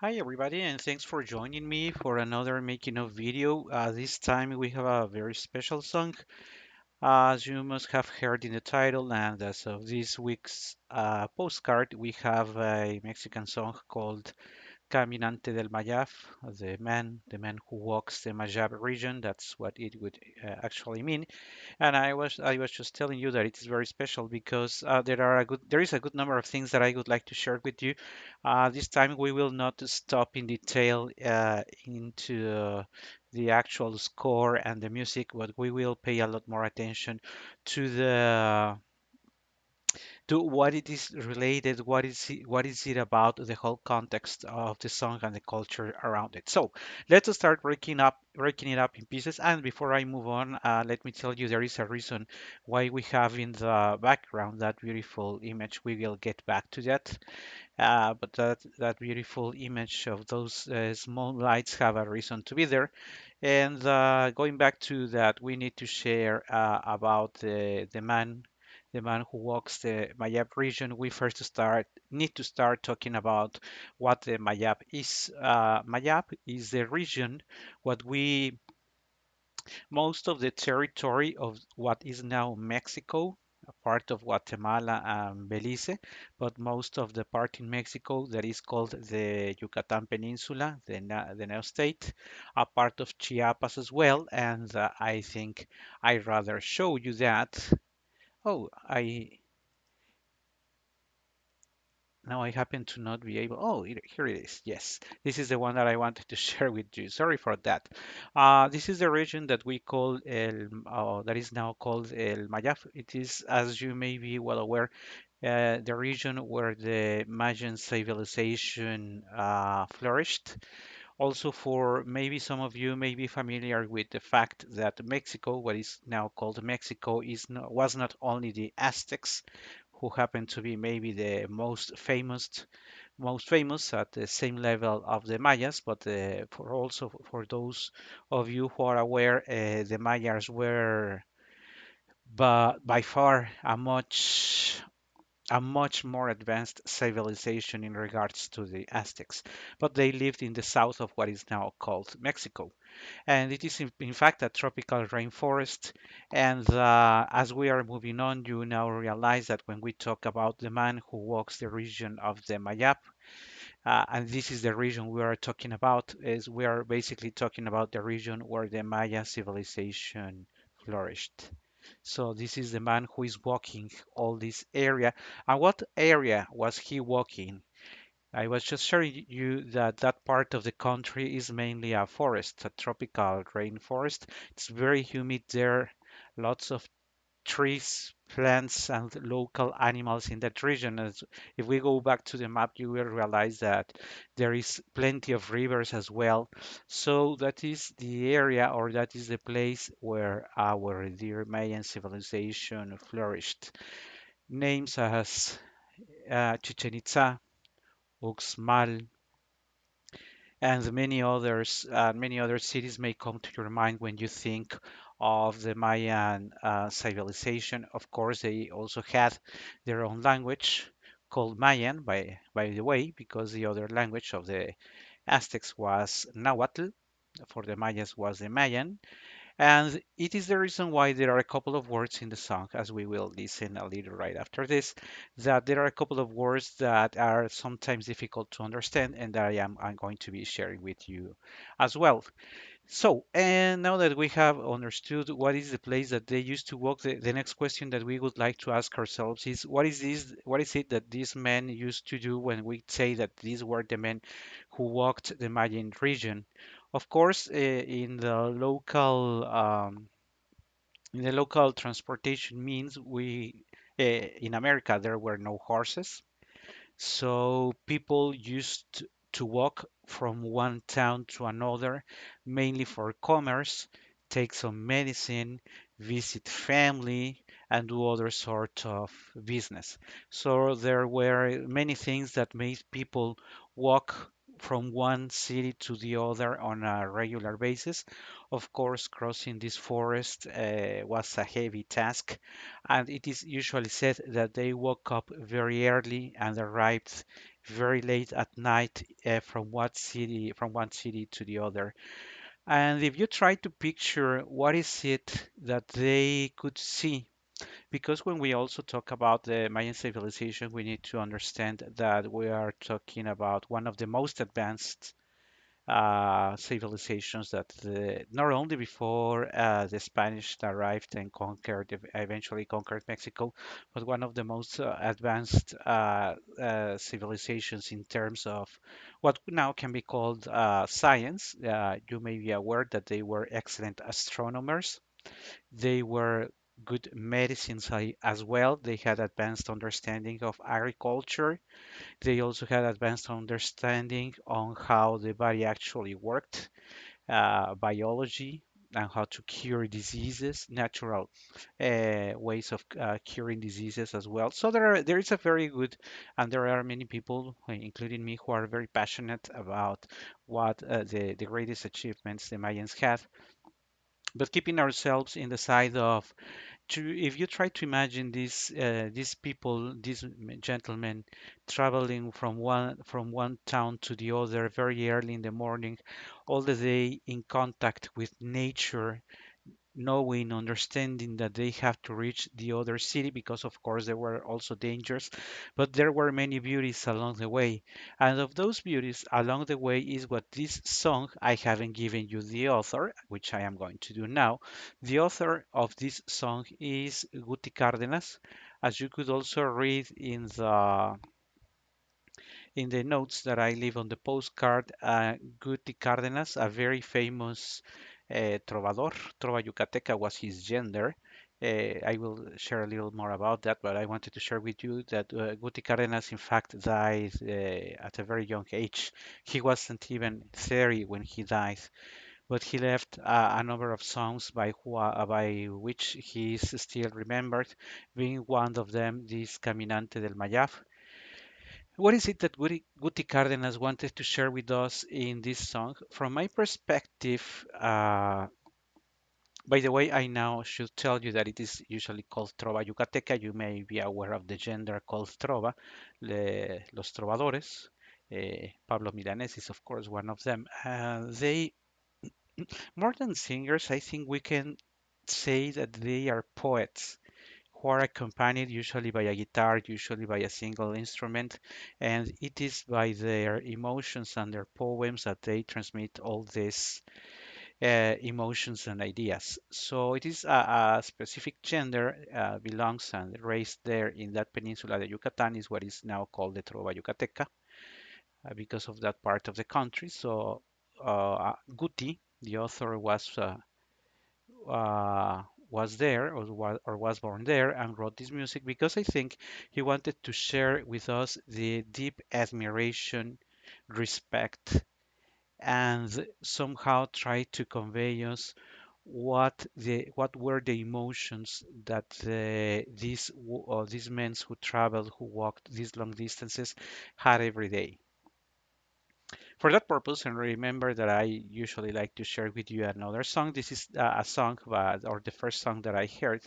Hi everybody, and thanks for joining me for another making of video. This time we have a very special song, as you must have heard in the title, and as of this week's postcard, we have a Mexican song called Caminante del Mayab, the man who walks the Mayab region. That's what it would actually mean. And I was just telling you that it is very special because there is a good number of things that I would like to share with you. This time we will not stop in detail into the actual score and the music, but we will pay a lot more attention to the to what it is related, what is it about, the whole context of the song and the culture around it. So let's start breaking it up in pieces. And before I move on, let me tell you there is a reason why we have in the background that beautiful image. We will get back to that. But that beautiful image of those small lights have a reason to be there. And going back to that, we need to share about the man who walks the Mayab region. We first need to start talking about what the Mayab is. Mayab is the region, what we most of the territory of what is now Mexico, a part of Guatemala and Belize, but most of the part in Mexico that is called the Yucatan Peninsula, the now state, a part of Chiapas as well, and I think I'd rather show you that. Oh, I Now I happen to not be able. Oh, here it is. Yes, this is the one that I wanted to share with you. Sorry for that. This is the region that we call that is now called El Mayab. It is, as you may be well aware, the region where the Mayan civilization flourished. Also, for maybe some of you may be familiar with the fact that Mexico, what is now called Mexico, was not only the Aztecs, who happen to be maybe the most famous at the same level of the Mayas, but for those of you who are aware, the Mayas were by far a much more advanced civilization in regards to the Aztecs, but they lived in the south of what is now called Mexico. And it is in fact a tropical rainforest. And as we are moving on, you now realize that when we talk about the man who walks the region of the Mayab, and this is the region we are talking about, is we are basically talking about the region where the Maya civilization flourished. So this is the man who is walking all this area. And what area was he walking? I was just sharing you that that part of the country is mainly a forest, a tropical rainforest. It's very humid there, lots of trees, plants, and local animals in that region. If we go back to the map, you will realize that there is plenty of rivers as well. So that is the area, or that is the place where our dear Mayan civilization flourished. Names as Chichen Itza, Uxmal, and many other cities may come to your mind when you think of the Mayan civilization. Of course, they also had their own language called Mayan, by the way, because the other language of the Aztecs was Nahuatl. For the Mayas was the Mayan, and it is the reason why there are a couple of words in the song, as we will listen a little right after this, that there are a couple of words that are sometimes difficult to understand and that I'm going to be sharing with you as well. So, and now that we have understood what is the place that they used to walk, the next question that we would like to ask ourselves is what is it that these men used to do when we say that these were the men who walked the Mayan region? Of course, in the local transportation means in America there were no horses, so people used to walk from one town to another, mainly for commerce, take some medicine, visit family, and do other sort of business. So there were many things that made people walk from one city to the other on a regular basis. Of course, crossing this forest was a heavy task, and it is usually said that they woke up very early and arrived very late at night from one city to the other. And if you try to picture what is it that they could see, because when we also talk about the Mayan civilization, we need to understand that we are talking about one of the most advanced civilizations that not only before the Spanish arrived and eventually conquered Mexico, but one of the most advanced civilizations in terms of what now can be called science. You may be aware that they were excellent astronomers. They were good medicines as well. They had advanced understanding of agriculture. They also had advanced understanding on how the body actually worked, biology, and how to cure diseases, natural ways of curing diseases as well. So there is a very good, and there are many people, including me, who are very passionate about what the greatest achievements the Mayans had. But keeping ourselves in the side of if you try to imagine these people, these gentlemen traveling from one town to the other very early in the morning, all the day in contact with nature, knowing, understanding that they have to reach the other city because, of course, there were also dangers, but there were many beauties along the way. And of those beauties along the way is what this song, I haven't given you the author, which I am going to do now. The author of this song is Guti Cárdenas. As you could also read in the notes that I leave on the postcard, Guti Cárdenas, a very famous trovador, trova yucateca was his gender. I will share a little more about that, but I wanted to share with you that Guti Cárdenas, in fact, died at a very young age. He wasn't even 30 when he died, but he left a number of songs by which he is still remembered, being one of them this Caminante del Mayab. What is it that Guti Cárdenas wanted to share with us in this song? From my perspective, by the way, I now should tell you that it is usually called Trova Yucateca. You may be aware of the gender called Trova, los trovadores. Pablo Milanés is, of course, one of them. They, more than singers, I think we can say that they are poets who are accompanied usually by a guitar, usually by a single instrument, and it is by their emotions and their poems that they transmit all these emotions and ideas. So it is a specific gender, belongs and raised there in that peninsula de Yucatan, is what is now called the Trova Yucateca, because of that part of the country. So Guti, the author, uh, was there or was born there and wrote this music because I think he wanted to share with us the deep admiration, respect, and somehow try to convey us what were the emotions that these men who traveled, who walked these long distances, had every day. For that purpose, and remember that I usually like to share with you another song. This is a song, or the first song that I heard.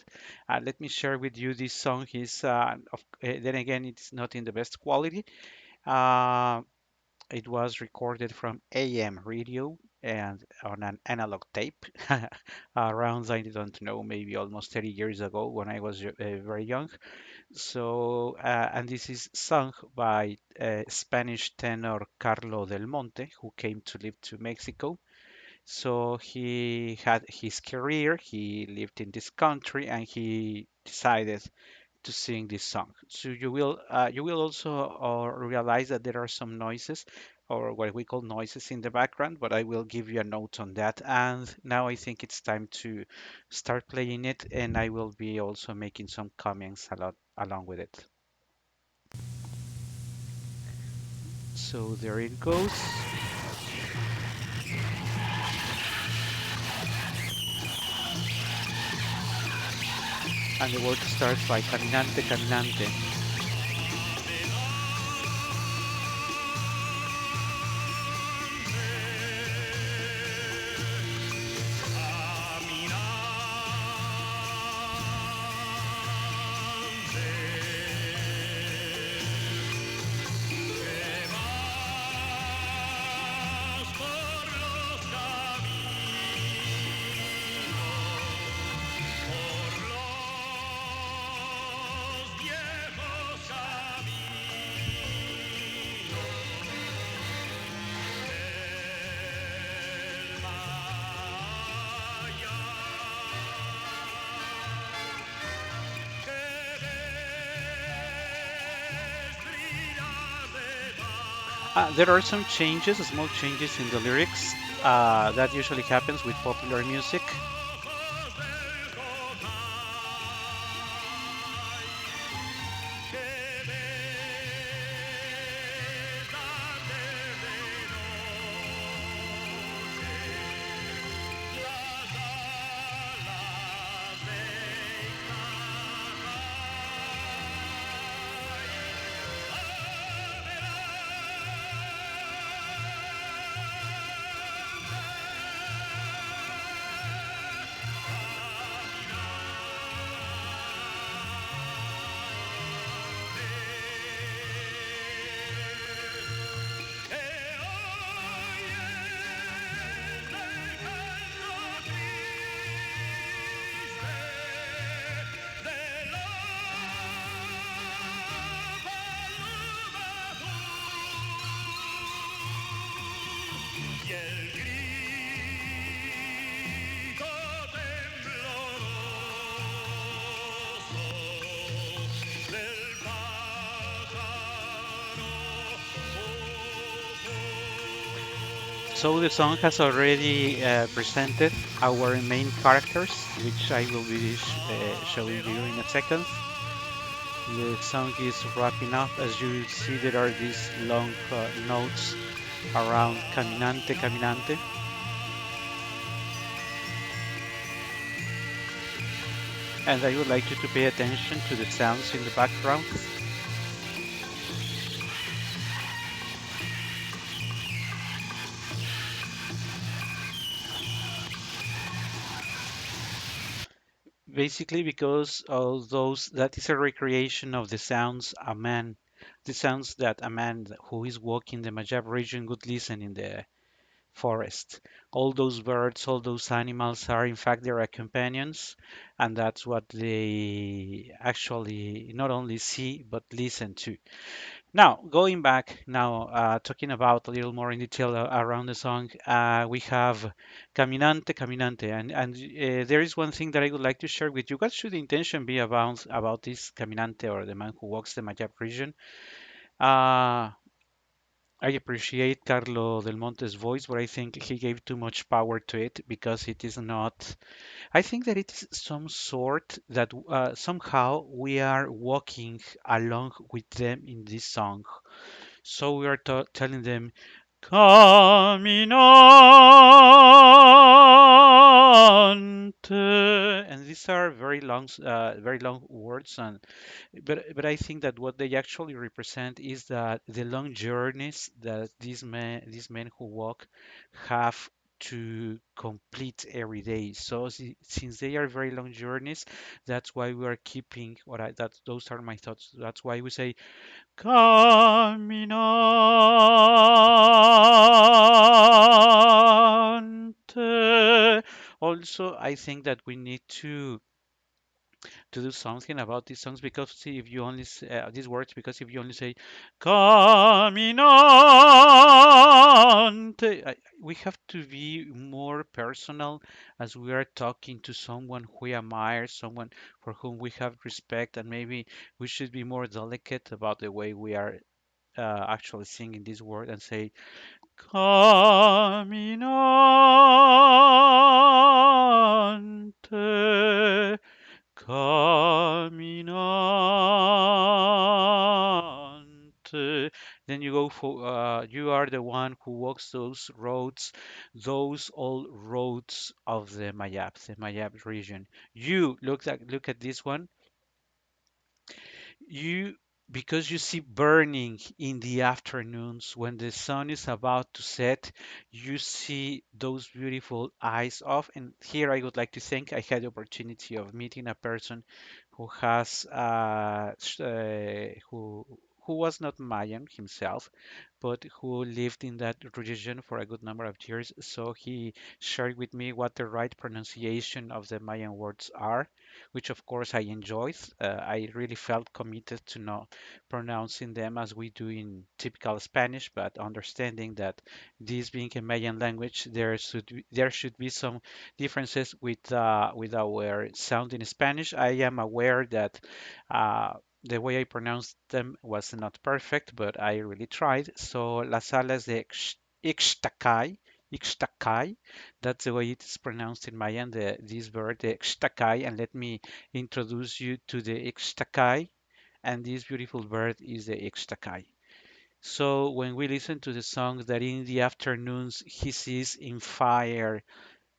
Let me share with you this song. Then again, it's not in the best quality. Uh, it was recorded from AM radio and on an analog tape around, I don't know, maybe almost 30 years ago when I was very young. So, and this is sung by Spanish tenor Carlo del Monte, who came to live to Mexico. So he had his career, he lived in this country, and he decided to sing this song. So you will also realize that there are some noises, or what we call noises in the background, but I will give you a note on that. And now I think it's time to start playing it, and I will be also making some comments along with it. So there it goes. And the word starts by Caminante, Caminante. There are some changes, small changes in the lyrics. That usually happens with popular music. So the song has already presented our main characters, which I will be showing you in a second. The song is wrapping up. As you see, there are these long notes around Caminante, Caminante. And I would like you to pay attention to the sounds in the background. Basically, because of those, that is a recreation of the sounds that a man who is walking the Mayab region would listen in the forest. All those birds, all those animals are in fact their companions, and that's what they actually not only see but listen to. Now, going back now, talking about a little more in detail around the song, we have Caminante, Caminante, and there is one thing that I would like to share with you. What should the intention be about this Caminante or the man who walks the Mayab region? Uh, I appreciate Carlo Del Monte's voice, but I think he gave too much power to it because it is not. I think that it is some sort that somehow we are walking along with them in this song. So we are telling them, Caminante, and these are very long words, and but I think that what they actually represent is that the long journeys that these men who walk have to complete every day. So since they are very long journeys, that's why we are keeping that those are my thoughts. That's why we say Caminante. Also, I think that we need to do something about these songs because see if you only these words because if you only say Caminante, we have to be more personal as we are talking to someone we admire, someone for whom we have respect, and maybe we should be more delicate about the way we are actually singing this word and say Caminante, Caminante. Then you go for you are the one who walks those roads, those old roads of the Mayab region. You look at this one you because you see burning in the afternoons when the sun is about to set, you see those beautiful eyes off. And here I would like to thank I had the opportunity of meeting a person who has who was not Mayan himself, but who lived in that region for a good number of years. So he shared with me what the right pronunciation of the Mayan words are, which of course I enjoyed. I really felt committed to not pronouncing them as we do in typical Spanish, but understanding that this being a Mayan language, there should be some differences with our sound in Spanish. I am aware that The way I pronounced them was not perfect, but I really tried. So las alas de Ixtacay, Ixtacay, that's the way it is pronounced in Mayan, this bird, the Ixtacay. And let me introduce you to the Ixtacay. And this beautiful bird is the Ixtacay. So when we listen to the song that in the afternoons he sees in fire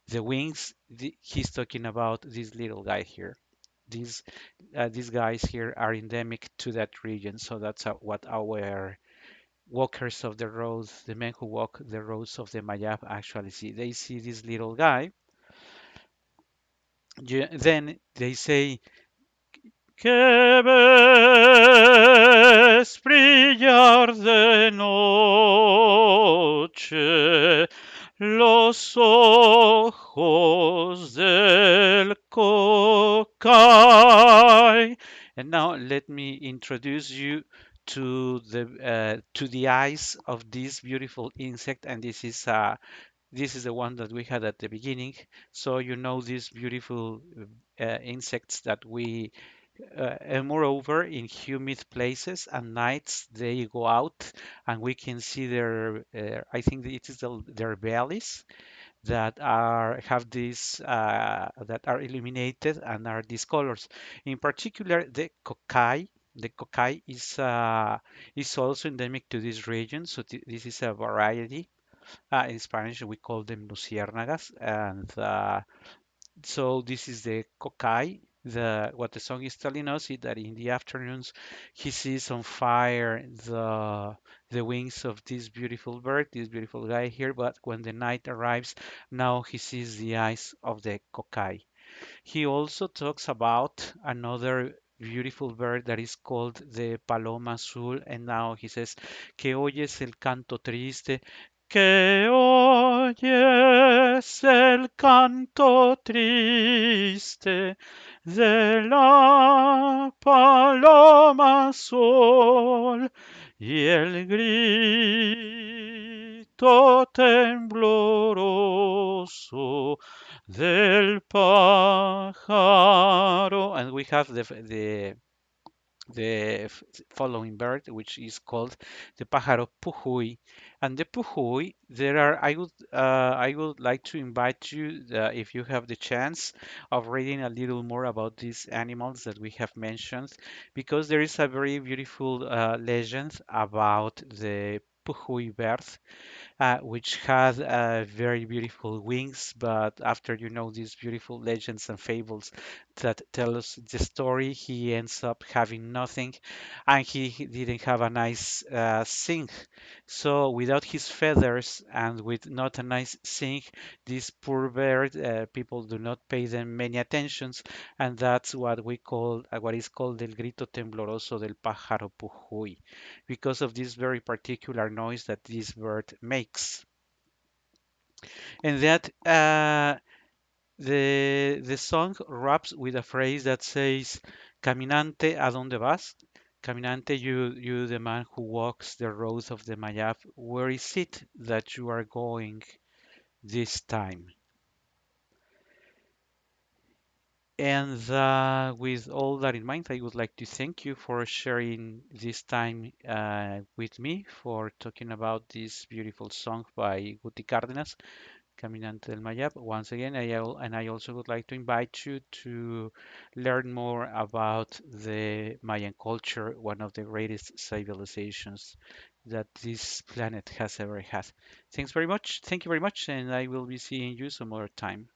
the wings, he's talking about this little guy here. These guys here are endemic to that region, so that's what our walkers of the roads, the men who walk the roads of the Mayab, actually see. They see this little guy. Then they say, que ves brillar de noche los ojos del cocay. And now let me introduce you to the eyes of this beautiful insect, and this is the one that we had at the beginning. So you know these beautiful insects that and moreover, in humid places at nights, they go out and we can see I think it is their bellies that are have these that are illuminated and are these colors. In particular, the cocay. The cocay is also endemic to this region, so this is a variety. In Spanish, we call them luciérnagas, and so this is the Kokai. What the song is telling us is that in the afternoons he sees on fire the wings of this beautiful bird, this beautiful guy here. But when the night arrives, now he sees the eyes of the Kokai. He also talks about another beautiful bird that is called the paloma azul, and now he says que oyes el canto triste, que oyes el canto triste de la paloma azul y el grito tembloroso del pájaro. And we have the following bird, which is called the pájaro pujuy. And the pujuy, I would like to invite you, if you have the chance, of reading a little more about these animals that we have mentioned, because there is a very beautiful legend about the pujuy bird, which had very beautiful wings. But after you know these beautiful legends and fables that tell us the story, he ends up having nothing, and he didn't have a nice sing. So without his feathers and with not a nice sing, this poor bird, people do not pay them many attentions, and that's what is called el grito tembloroso del pájaro pujuy, because of this very particular noise that this bird makes. And that the song wraps with a phrase that says, Caminante, ¿a dónde vas? Caminante, you the man who walks the roads of the Mayab, where is it that you are going this time? And with all that in mind, I would like to thank you for sharing this time with me, for talking about this beautiful song by Guti Cárdenas, Caminante del Mayab. Once again, I also would like to invite you to learn more about the Mayan culture, one of the greatest civilizations that this planet has ever had. Thanks very much. Thank you very much, and I will be seeing you some other time.